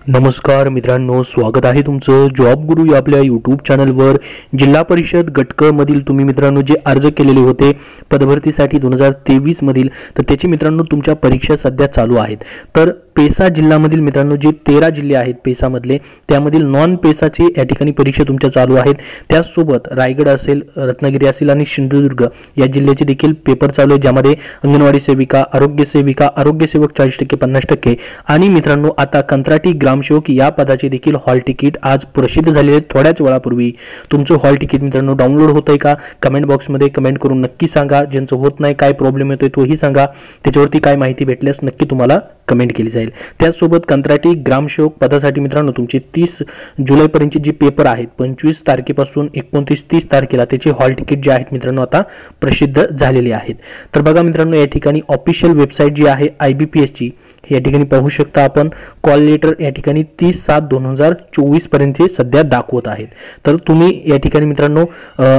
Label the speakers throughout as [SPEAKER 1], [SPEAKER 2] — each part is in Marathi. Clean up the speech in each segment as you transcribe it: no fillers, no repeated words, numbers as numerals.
[SPEAKER 1] नमस्कार मित्रांनो, स्वागत आहे तुमचं जॉब गुरु या आपल्या यूट्यूब चॅनलवर। जिल्हा परिषद गटक मधील तुम्ही मित्रांनो जे अर्ज केलेले होते पदभरतीसाठी 2023 मधील, तर त्याची मित्रांनो तुमच्या परीक्षा सध्या चालू आहेत। तर पेसा जिल्ह्यामधील मित्रांनो जे 13 जिल्हे आहेत पेसा मधले, त्यामधील नॉन पेसाची या ठिकाणी परीक्षा तुमच्या चालू आहेत। त्यासोबत रायगड असेल, रत्नागिरी असेल आणि सिंधुदुर्ग या जिल्ह्याचे देखील पेपर चालू आहेत, ज्यामध्ये अंगणवाडी सेविका, आरोग्य सेविका, आरोग्य सेवक 40% 50% आणि मित्रांनो आता कंत्राटी ग्रामसेवक या पदाचे देखील हॉल तिकीट आज प्रसिद्ध झालेले आहेत। थोड्याच वेळापूर्वी तुमचं हॉल तिकीट मित्रांनो डाउनलोड होतंय का? कमेंट बॉक्समध्ये कमेंट करून नक्की सांगा। ज्यांचं होत नाही, काय प्रॉब्लेम येतोय तोही सांगा, त्याच्यावरती काय माहिती भेटल्यास नक्की तुम्हाला कमेंट केली जाईल। त्याचसोबत कंत्राटी ग्रामसेवक पदासाठी मित्रांनो तुमचे 30 जुलैपर्यंतचे जे पेपर आहेत 25 तारखेपासून 29-30 तारखेला त्याचे हॉल तिकीट जे आहेत मित्रांनो आता प्रसिद्ध झालेले आहेत। तर बघा मित्रांनो, या ठिकाणी ऑफिशियल वेबसाईट जी आहे IBPS ची या ठिकाणी पाहू शकता आपण। कॉल लेटर या ठिकाणी 30/7/2024 पर्यंत सध्या दाखवत आहेत। तर तुम्ही या ठिकाणी मित्रांनो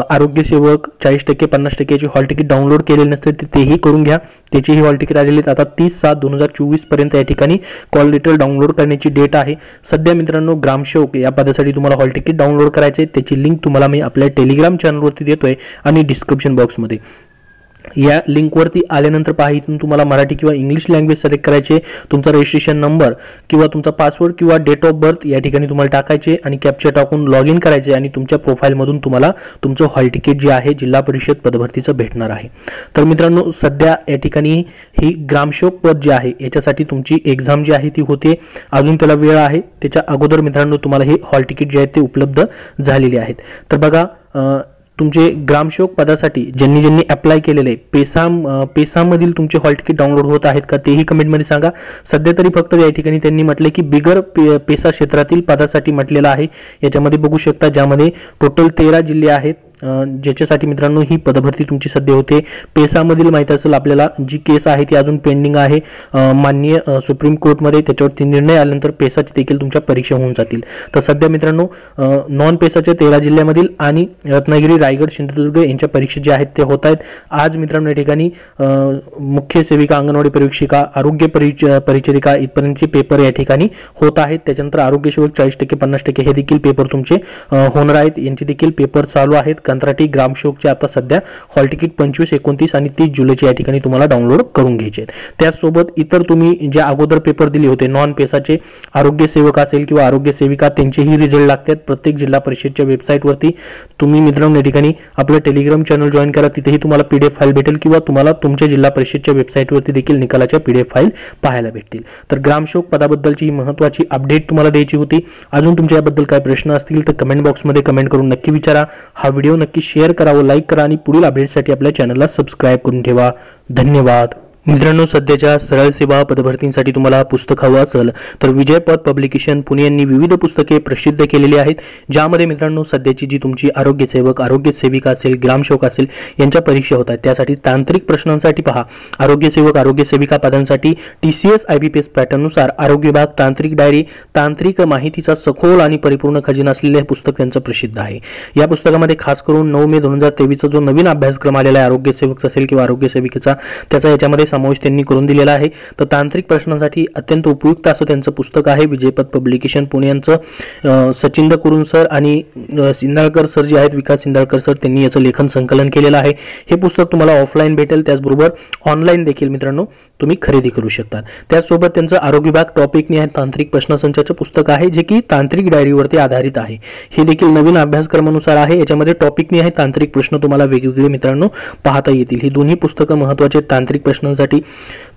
[SPEAKER 1] आरोग्य सेवक 40% 50% हॉल तिकीट डाउनलोड केलेले नसते तेही करून घ्या, त्याचेही हॉल तिकीट आलेले आहेत। आता 30/7/2024 पर्यंत या ठिकाणी कॉल लेटर डाउनलोड करण्याची डेट आहे। सध्या मित्रांनो ग्रामसेवक या पदासाठी तुम्हाला हॉल तिकीट डाउनलोड करायचे, त्याची लिंक तुम्हाला मी आपल्या टेलिग्राम चॅनलवरती देतोय आणि डिस्क्रिप्शन बॉक्समध्ये। या लिंकवरती आल्यानंतर पहा, इथून तुम्हाला मराठी किंवा इंग्लिश लँग्वेज सिलेक्ट करायचे, तुमचा रजिस्ट्रेशन नंबर किंवा तुमचा पासवर्ड किंवा डेट ऑफ बर्थ या ठिकाणी तुम्हाला टाकायचे आणि कॅप्चा टाकून लॉग इन करायचे आणि तुमच्या प्रोफाईलमधून तुम्हाला तुमचं हॉल तिकीट जे आहे जिल्हा परिषद पदभरतीचं भेटणार आहे। तर मित्रांनो सध्या या ठिकाणी ही ग्रामसेवक पद जे आहे याच्यासाठी तुमची एक्झाम जी आहे ती होते, अजून त्याला वेळ आहे। त्याच्या अगोदर मित्रांनो तुम्हाला हे हॉल तिकीट जे आहे ते उपलब्ध झालेले आहेत। तर बघा तुमचे ग्रामसेवक पदासाठी ज्यांनी अप्लाय केलेले पेसामधील तुमचे हॉल तिकीट डाउनलोड होत आहेत का तेही कमेंटमध्ये सांगा। सध्या तरी फक्त या ठिकाणी त्यांनी म्हटले की बिगर पेसा क्षेत्रातील पदासाठी म्हटलेलं आहे। याच्यामध्ये बघू शकता ज्यामध्ये टोटल 13 जिल्हे आहेत ज्याच्यासाठी मित्रांनो ही पदभरती तुमची सध्या होते। पेसामधील माहिती असेल आपल्याला जी केस आहे ती अजून पेंडिंग आहे माननीय सुप्रीम कोर्टमध्ये, त्याच्यावरती निर्णय आल्यानंतर पेसाची देखील तुमच्या परीक्षा होऊन जातील। तर सध्या मित्रांनो नॉन पेसाच्या 13 जिल्ह्यामधील आणि रत्नागिरी, रायगड, सिंधुदुर्ग यांच्या परीक्षा ज्या आहेत त्या होत आहेत आज मित्रांनो। या ठिकाणी मुख्य सेविका, अंगणवाडी परीक्षिका, आरोग्य परिचारिका इथपर्यंतचे पेपर या ठिकाणी होत आहेत। त्याच्यानंतर आरोग्य सेवक 40% 50% हे देखील पेपर तुमचे होणार आहेत, यांचे देखील पेपर चालू आहेत। कंत्राटी ग्रामसेवकचे आता सध्या हॉल तिकीट 25, 29 आणि 30 जुलैचे या ठिकाणी तुम्हाला डाउनलोड करून घ्यायचे आहेत। त्याचसोबत इतर तुम्ही जे अगोदर पेपर दिले होते नॉन पेसाचे, आरोग्य सेवक असेल किंवा आरोग्य सेविका, त्यांचेही रिझल्ट लागतात प्रत्येक जिल्हा परिषदच्या वेबसाईटवरती। तुम्ही मित्रांनो या ठिकाणी आपलं टेलिग्राम चॅनल जॉईन करा, तिथेही तुम्हाला PDF फाईल भेटेल किंवा तुम्हाला तुमच्या जिल्हा परिषदच्या वेबसाईटवरती देखील निकालाच्या PDF फाईल पाहायला भेटतील। तर ग्रामसेवक पदाबद्दलची ही महत्त्वाची अपडेट तुम्हाला द्यायची होती। अजून तुमच्या याबद्दल काय प्रश्न असतील तर कमेंट बॉक्समध्ये कमेंट करून नक्की विचारा। हा व्हिडिओ नक्की शेअर करा व लाईक करा आणि पुढील अपडेटसाठी आपल्या चॅनलला सबस्क्राइब करून ठेवा। धन्यवाद मित्रांनो। सध्याच्या सरळ सेवा पदभरतींसाठी तुम्हाला पुस्तक हवं असेल तर विजय पथ पब्लिकेशन पुणे यांनी विविध पुस्तके प्रसिद्ध केलेली आहेत, ज्यामध्ये मित्रांनो सध्याची जी तुमची आरोग्य सेवक, आरोग्य सेविका असेल, ग्रामसेवक असेल यांच्या परीक्षा होत आहेत त्यासाठी तांत्रिक प्रश्नांसाठी पहा आरोग्य सेवक, आरोग्य सेविका पदांसाठी TCS IBPS पॅटर्ननुसार आरोग्य विभाग तांत्रिक डायरी, तांत्रिक माहितीचा सखोल आणि परिपूर्ण खजिना असलेले हे पुस्तक त्यांचं प्रसिद्ध आहे। या पुस्तकामध्ये खास करून 9 मे 2023 जो नवीन अभ्यासक्रम आलेला आहे आरोग्य सेवक असेल किंवा आरोग्य सेविकेचा, त्याचा याच्यामध्ये समावेश त्यांनी करून दिलेला आहे। तर तांत्रिक प्रश्नांसाठी अत्यंत उपयुक्त असं त्यांचं पुस्तक आहे। विजयपथ पब्लिकेशन पुणे यांचं सचिन कुरुन सर आणि सिंधाळकर सर जे आहेत, विकास सिंधाळकर सर, त्यांनी याचं लेखन संकलन केलेलं आहे। हे पुस्तक तुम्हाला ऑफलाईन भेटेल, त्याचबरोबर ऑनलाईन देखील मित्रांनो तुम्ही खरेदी करू शकता। त्याचसोबत त्यांचं आरोग्य विभाग टॉपिकनी आहे तांत्रिक प्रश्नसंचाचं पुस्तक आहे, जे की तांत्रिक डायरीवरती आधारित आहे। हे देखील नवीन अभ्यासक्रमानुसार आहे। याच्यामध्ये टॉपिकनी आहे तांत्रिक प्रश्न तुम्हाला वेगवेगळे मित्रांनो पाहता येतील। ही दोन्ही पुस्तकं महत्त्वाचे तांत्रिक प्रश्नांसाठी।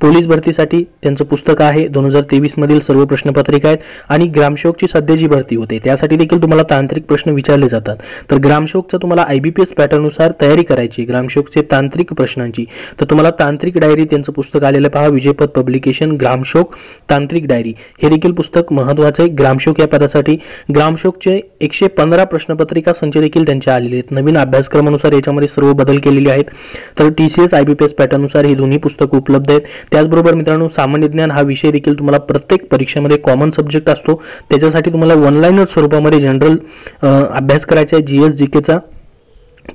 [SPEAKER 1] पोलीस भरतीसाठी त्यांचं पुस्तक आहे 2023 मधील सर्व प्रश्नपत्रिका आहेत आणि ग्रामसेवकची सध्या जी भरती होते त्यासाठी देखील तुम्हाला तांत्रिक प्रश्न विचारले जातात। तर ग्रामसेवकचा तुम्हाला IBPS पॅटर्ननुसार तयारी करायची ग्रामसेवकचे तांत्रिक प्रश्नांची, तर तुम्हाला तांत्रिक डायरी त्यांचं पुस्तक आलेलं पहा विजयपथ पब्लिकेशन ग्रामसेवक तांत्रिक डायरी, हे देखील पुस्तक महत्त्वाचे आहे ग्रामसेवक या पदासाठी। ग्रामसेवकचे 115 प्रश्नपत्रिका संच देखील त्यांचे आलेले आहेत। नवीन अभ्यासक्रमानुसार याच्यामध्ये सर्व बदल केलेले आहेत। तर TCS IBPS पॅटर्ननुसार ही दोन्ही पुस्तक उपलब्ध आहेत। त्याचबरोबर मित्रांनो सामान्य ज्ञान हा विषय देखील तुम्हाला प्रत्येक परीक्षेमध्ये कॉमन सब्जेक्ट असतो, त्याच्यासाठी तुम्हाला ऑनलाईन स्वरूपामध्ये जनरल अभ्यास करायचा आहे GS GK चा।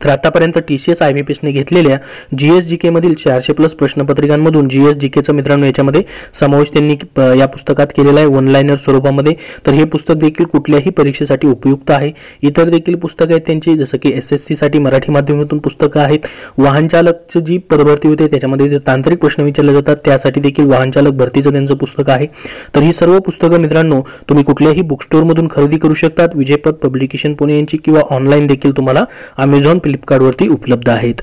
[SPEAKER 1] तर आतापर्यंत TCS IBPS ने घेतलेल्या GS-GK मधील 400+ प्रश्नपत्रिकांमधून GS-GKचं मित्रांनो याच्यामध्ये समावेश त्यांनी या पुस्तकात केलेला आहे वन लाइनर स्वरूपामध्ये। तर हे पुस्तक देखील कुठल्याही परीक्षेसाठी उपयुक्त आहे। इतर देखील पुस्तकं आहेत त्यांची, जसं की SSC साठी मराठी माध्यमातून पुस्तकं आहेत, वाहन चालकची जी पदभरती होते त्याच्यामध्ये तांत्रिक प्रश्न विचारले जातात त्यासाठी देखील वाहन चालक भरतीचं त्यांचं पुस्तक आहे। तर ही सर्व पुस्तकं मित्रांनो तुम्ही कुठल्याही बुक स्टोअर मधून खरेदी करू शकतात, विजयपथ पब्लिकेशन पुणे यांची, किंवा ऑनलाईन देखील तुम्हाला Amazon फ्लिपकार्ट वरती उपलब्ध आहेत।